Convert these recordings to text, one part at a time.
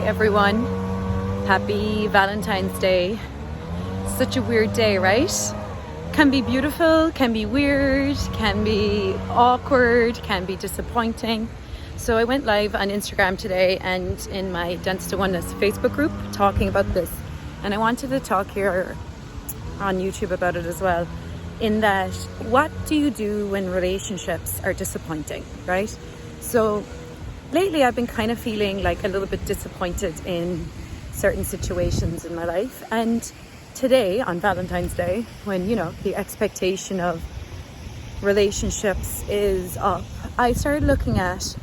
everyone. Happy Valentine's Day. Such a weird day, right? Can be beautiful, can be weird, can be awkward, can be disappointing. So I went live on Instagram today and in my Dance to Oneness Facebook group talking about this. And I wanted to talk here on YouTube about it as well. In that, what do you do when relationships are disappointing, right? So lately I've been kind of feeling like a little bit disappointed in certain situations in my life. And today, on Valentine's Day, when, the expectation of relationships is up, I started looking at,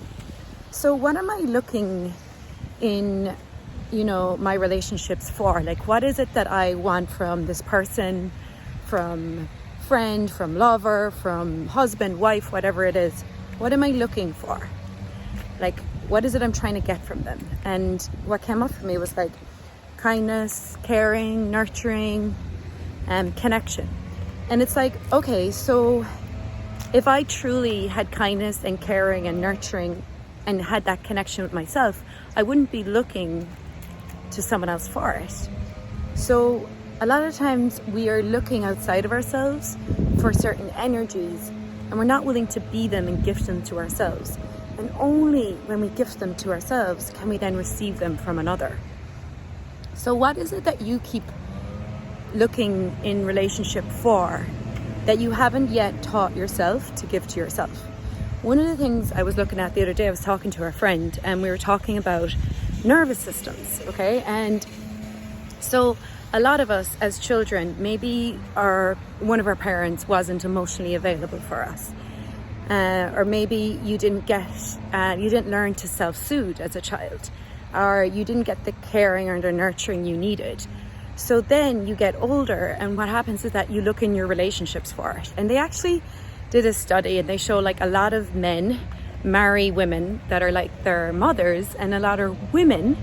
so what am I looking in, my relationships for? Like, what is it that I want from this person, from friend, from lover, from husband, wife, whatever it is? What am I looking for? Like, what is it I'm trying to get from them? And what came up for me was like kindness, caring, nurturing, and connection. And it's like, okay, so if I truly had kindness and caring and nurturing and had that connection with myself, I wouldn't be looking to someone else for it. So a lot of times we are looking outside of ourselves for certain energies and we're not willing to be them and gift them to ourselves. And only when we gift them to ourselves can we then receive them from another. So what is it that you keep looking in relationship for that you haven't yet taught yourself to give to yourself? One of the things I was looking at the other day, I was talking to a friend and we were talking about nervous systems, okay? And so a lot of us as children, maybe one of our parents wasn't emotionally available for us. Or maybe you didn't learn to self-soothe as a child, or you didn't get the caring or the nurturing you needed. So then you get older and what happens is that you look in your relationships for it. And they actually did a study and they show like a lot of men marry women that are like their mothers and a lot of women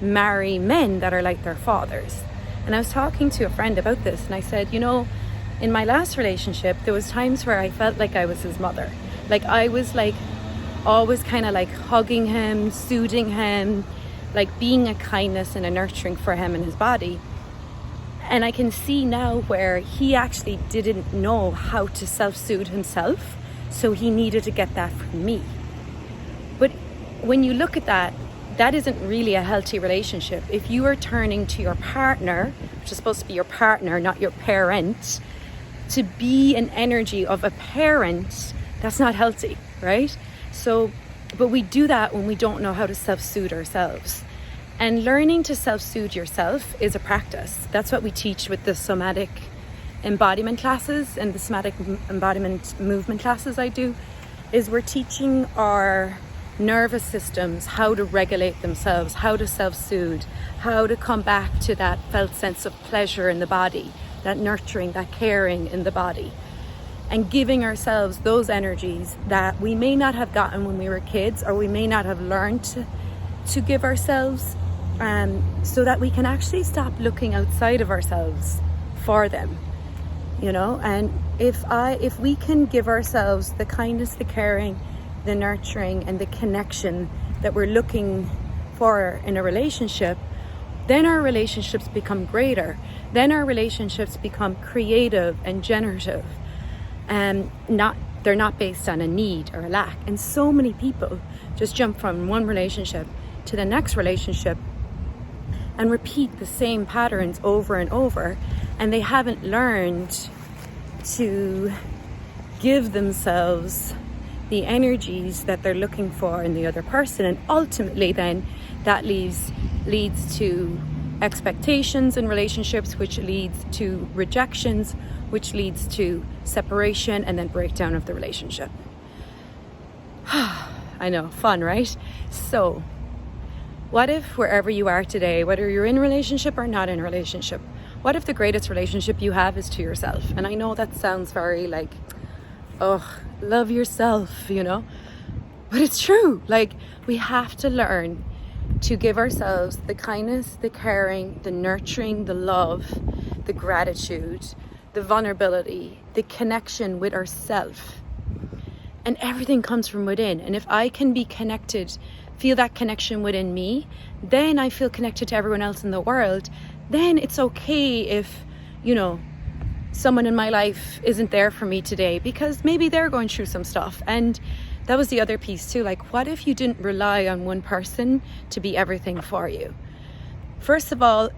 marry men that are like their fathers. And I was talking to a friend about this and I said, in my last relationship, there was times where I felt like I was his mother. Like I was like always kind of like hugging him, soothing him, like being a kindness and a nurturing for him and his body. And I can see now where he actually didn't know how to self-soothe himself. So he needed to get that from me. But when you look at that, that isn't really a healthy relationship. If you are turning to your partner, which is supposed to be your partner, not your parent, to be an energy of a parent, that's not healthy, right? So, but we do that when we don't know how to self-soothe ourselves. And learning to self-soothe yourself is a practice. That's what we teach with the Somatic Embodiment classes and the Somatic Embodiment movement classes I do, is we're teaching our nervous systems how to regulate themselves, how to self-soothe, how to come back to that felt sense of pleasure in the body, that nurturing, that caring in the body, and giving ourselves those energies that we may not have gotten when we were kids, or we may not have learned to give ourselves, so that we can actually stop looking outside of ourselves for them, and if we can give ourselves the kindness, the caring, the nurturing and the connection that we're looking for in a relationship, then our relationships become greater. Then our relationships become creative and generative, and they're not based on a need or a lack. And so many people just jump from one relationship to the next relationship and repeat the same patterns over and over, and they haven't learned to give themselves the energies that they're looking for in the other person. And ultimately then that leads to expectations in relationships, which leads to rejections, which leads to separation and then breakdown of the relationship. I know, fun, right? So what if wherever you are today, whether you're in a relationship or not in a relationship, what if the greatest relationship you have is to yourself? And I know that sounds very like, love yourself, but it's true. Like, we have to learn to give ourselves the kindness, the caring, the nurturing, the love, the gratitude, the vulnerability, the connection with ourself. And everything comes from within. And if I can be connected feel that connection within me, then I feel connected to everyone else in the world. Then it's okay if, you know, someone in my life isn't there for me today because maybe they're going through some stuff. And that was the other piece too. Like, what if you didn't rely on one person to be everything for you? First of all,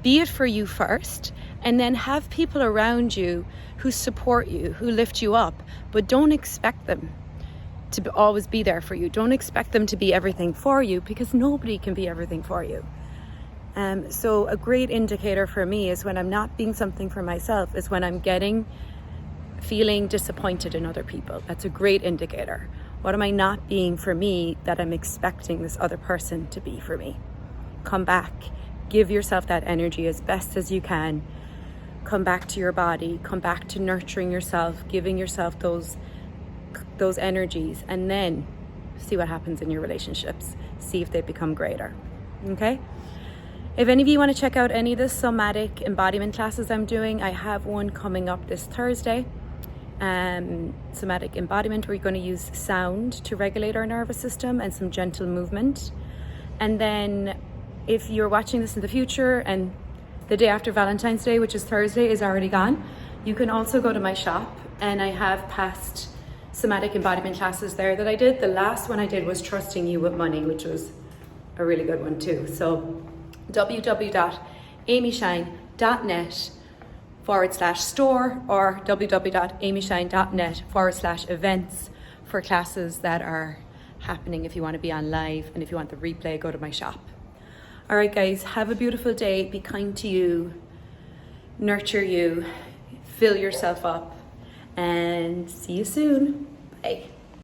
be it for you first, and then have people around you who support you, who lift you up, but don't expect them to always be there for you. Don't expect them to be everything for you, because nobody can be everything for you. So a great indicator for me is when I'm not being something for myself, is when I'm feeling disappointed in other people. That's a great indicator. What am I not being for me that I'm expecting this other person to be for me? Come back. Give yourself that energy as best as you can. Come back to your body. Come back to nurturing yourself, giving yourself those energies, and then see what happens in your relationships. See if they become greater. Okay? If any of you want to check out any of the somatic embodiment classes I'm doing, I have one coming up this Thursday. Somatic embodiment, we're going to use sound to regulate our nervous system and some gentle movement. And then if you're watching this in the future and the day after Valentine's Day, which is Thursday, is already gone, you can also go to my shop, and I have past somatic embodiment classes there that I did. The last one I did was Trusting You with Money, which was a really good one too. So www.amyshine.net/store or www.amyshine.net/events for classes that are happening. If you want to be on live, and if you want the replay, go to my shop. All right, guys, have a beautiful day. Be kind to you, nurture you, fill yourself up, and see you soon. Bye.